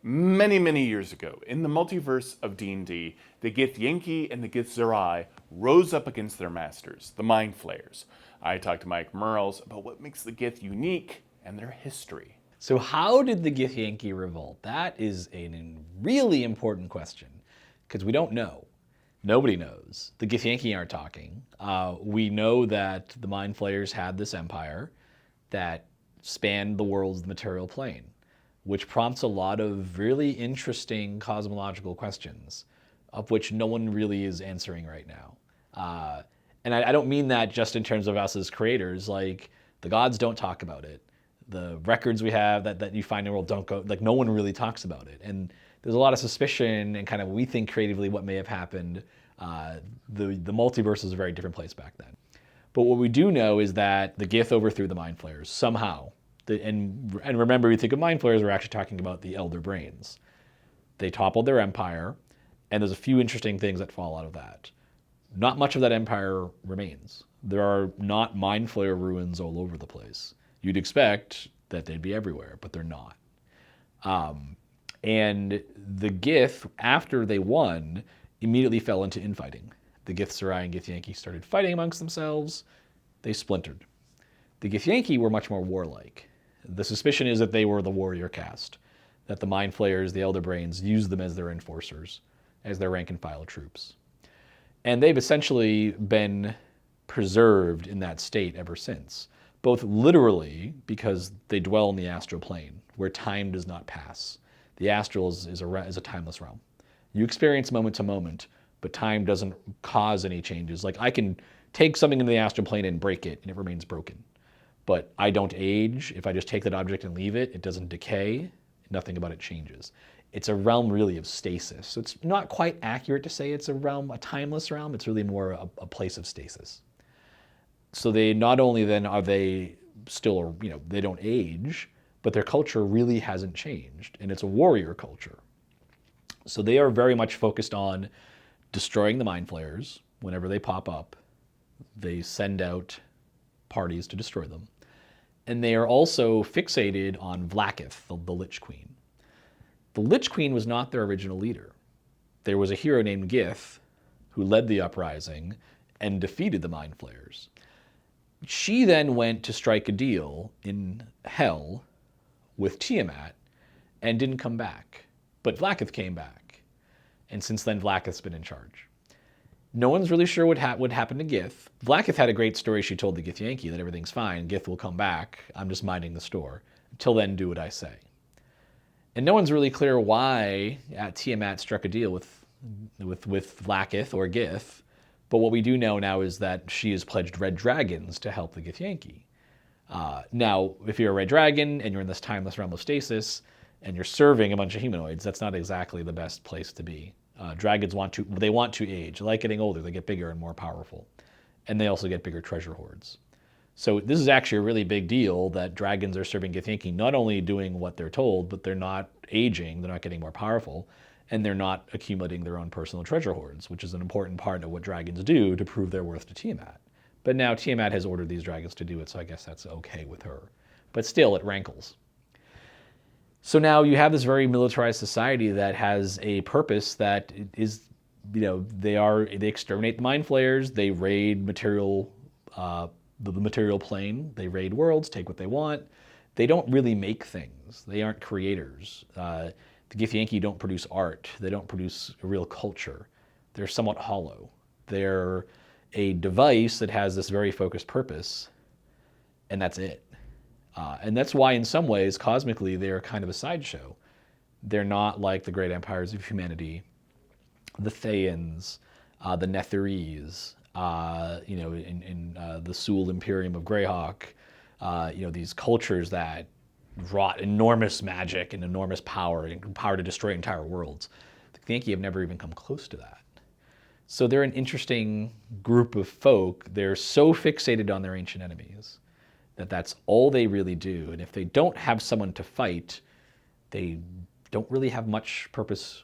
Many, many years ago, in the multiverse of D&D, the Githyanki and the Githzerai rose up against their masters, the Mind Flayers. I talked to Mike Merles about what makes the Gith unique and their history. So how did the Githyanki revolt? That is a really important question, because we don't know. Nobody knows. The Githyanki aren't talking. We know that the Mind Flayers had this empire that spanned the world's material plane, which prompts a lot of really interesting cosmological questions, of which no one really is answering right now. And I don't mean that just in terms of us as creators. Like, the gods don't talk about it. The records we have that you find in the world don't go, like, no one really talks about it. And there's a lot of suspicion and kind of, we think creatively what may have happened. The multiverse was a very different place back then. But what we do know is that the Gith overthrew the Mind Flayers somehow. And remember, we think of Mind Flayers, we're actually talking about the Elder Brains. They toppled their empire, and there's a few interesting things that fall out of that. Not much of that empire remains. There are not Mind Flayer ruins all over the place. You'd expect that they'd be everywhere, but they're not. And the Gith, after they won, immediately fell into infighting. The Githzerai and Githyanki started fighting amongst themselves. They splintered. The Githyanki were much more warlike. The suspicion is that they were the warrior caste, that the Mind Flayers, the Elder Brains, used them as their enforcers, as their rank and file troops. And they've essentially been preserved in that state ever since, both literally because they dwell in the astral plane, where time does not pass. The astral is a timeless realm. You experience moment to moment, but time doesn't cause any changes. Like, I can take something in the astral plane and break it, and it remains broken. But I don't age. If I just take that object and leave it, it doesn't decay. Nothing about it changes. It's a realm really of stasis. So it's not quite accurate to say it's a realm, a timeless realm. It's really more a place of stasis. So they not only then are they still, they don't age, but their culture really hasn't changed. And it's a warrior culture. So they are very much focused on destroying the Mind Flayers. Whenever they pop up, they send out parties to destroy them. And they are also fixated on Vlaakith, the Lich Queen. The Lich Queen was not their original leader. There was a hero named Gith who led the uprising and defeated the Mind Flayers. She then went to strike a deal in Hell with Tiamat and didn't come back. But Vlaakith came back. And since then, Vlaakith's been in charge. No one's really sure what happened to Gith. Vlaakith had a great story she told the Githyanki that everything's fine, Gith will come back, I'm just minding the store. Until then, do what I say. And no one's really clear why Tiamat struck a deal with Vlaakith or Gith, but what we do know now is that she has pledged red dragons to help the Githyanki. Now, if you're a red dragon and you're in this timeless realm of stasis, and you're serving a bunch of humanoids, that's not exactly the best place to be. Dragons want to age. They like getting older. They get bigger and more powerful. And they also get bigger treasure hoards. So this is actually a really big deal that dragons are serving Githyanki, not only doing what they're told, but they're not aging, they're not getting more powerful, and they're not accumulating their own personal treasure hoards, which is an important part of what dragons do to prove their worth to Tiamat. But now Tiamat has ordered these dragons to do it, so I guess that's okay with her. But still, it rankles. So now you have this very militarized society that has a purpose that is, they exterminate the Mind Flayers, they raid the material plane, they raid worlds, take what they want. They don't really make things. They aren't creators. The Githyanki don't produce art. They don't produce a real culture. They're somewhat hollow. They're a device that has this very focused purpose, and that's it. And that's why, in some ways, cosmically, they're kind of a sideshow. They're not like the great empires of humanity, the Thayans, the Netherese, in the Sul Imperium of Greyhawk, these cultures that wrought enormous magic and enormous power and power to destroy entire worlds. The Githyanki have never even come close to that. So they're an interesting group of folk. They're so fixated on their ancient enemies that that's all they really do. And if they don't have someone to fight, they don't really have much purpose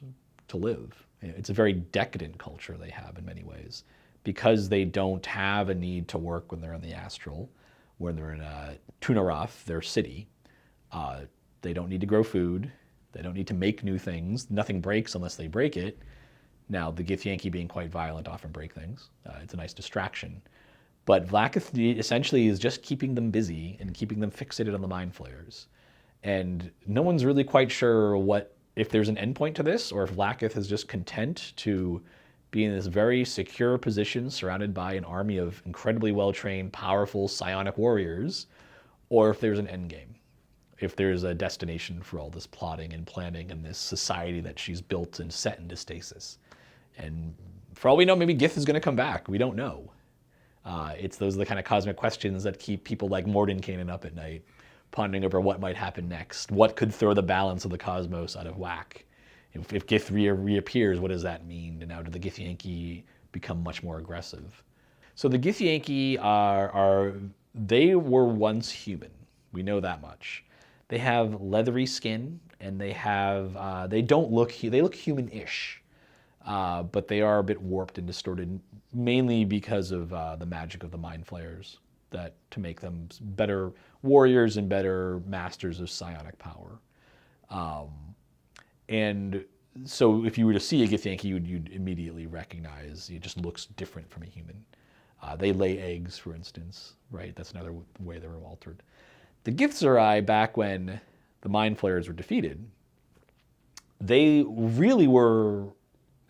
to live. It's a very decadent culture they have in many ways, because they don't have a need to work when they're in the astral, when they're in Tunarath, their city. They don't need to grow food. They don't need to make new things. Nothing breaks unless they break it. Now, the Githyanki being quite violent often break things. It's a nice distraction. But Vlaakith essentially is just keeping them busy and keeping them fixated on the mind flayers. And no one's really quite sure if there's an endpoint to this, or if Vlaakith is just content to be in this very secure position surrounded by an army of incredibly well-trained, powerful, psionic warriors, or if there's an endgame. If there's a destination for all this plotting and planning and this society that she's built and set into stasis. And for all we know, maybe Gith is going to come back. We don't know. Those are the kind of cosmic questions that keep people like Mordenkainen up at night, pondering over what might happen next. What could throw the balance of the cosmos out of whack? If Gith reappears, what does that mean? And now do the Githyanki become much more aggressive? So the Githyanki they were once human. We know that much. They have leathery skin, and they look human-ish, but they are a bit warped and distorted, mainly because of the magic of the mind flayers, to make them better warriors and better masters of psionic power. And so if you were to see a Githyanki, you'd immediately recognize it just looks different from a human. They lay eggs, for instance, right? That's another way they were altered. The Githzerai, back when the mind flayers were defeated, they really were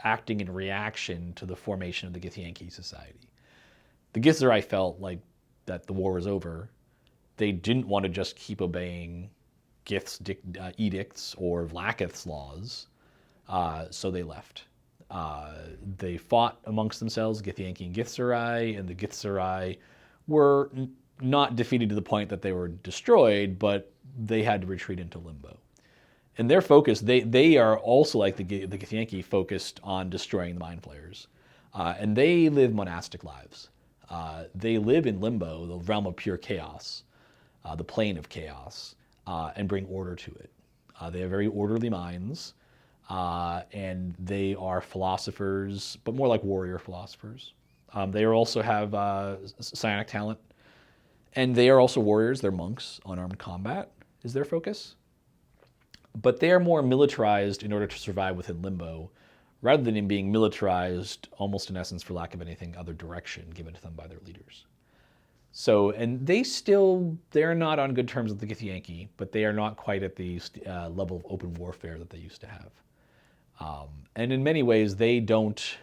acting in reaction to the formation of the Githyanki society. The Githzerai felt like that the war was over. They didn't want to just keep obeying Gith's edicts or Vlaakith's laws, so they left. They fought amongst themselves, Githyanki and Githzerai, and the Githzerai were not defeated to the point that they were destroyed, but they had to retreat into limbo. And their focus, they are also like the Githyanki, focused on destroying the mind flayers. And they live monastic lives. They live in limbo, the realm of pure chaos, the plane of chaos, and bring order to it. They have very orderly minds, and they are philosophers, but more like warrior philosophers. They also have psionic talent, and they are also warriors. They're monks. Unarmed combat is their focus. But they are more militarized in order to survive within limbo, rather than in being militarized almost in essence for lack of anything other direction given to them by their leaders. So, and they're not on good terms with the Githyanki, but they are not quite at the level of open warfare that they used to have. And in many ways, they don't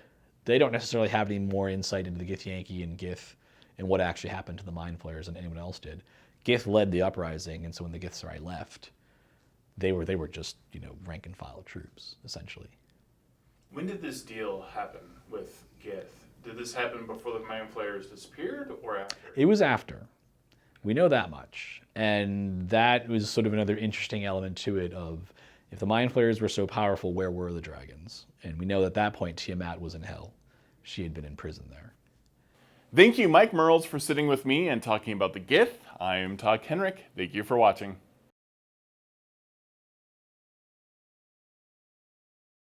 necessarily have any more insight into the Githyanki and Gith and what actually happened to the mind flayers than anyone else did. Gith led the uprising, and so when the Githzerai left, they were just, rank and file troops, essentially. When did this deal happen with Gith? Did this happen before the mind flayers disappeared or after? It was after. We know that much. And that was sort of another interesting element to it of, if the mind flayers were so powerful, where were the dragons? And we know at that point Tiamat was in hell. She had been in prison there. Thank you, Mike Merles, for sitting with me and talking about the Gith. I am Todd Kenrick. Thank you for watching.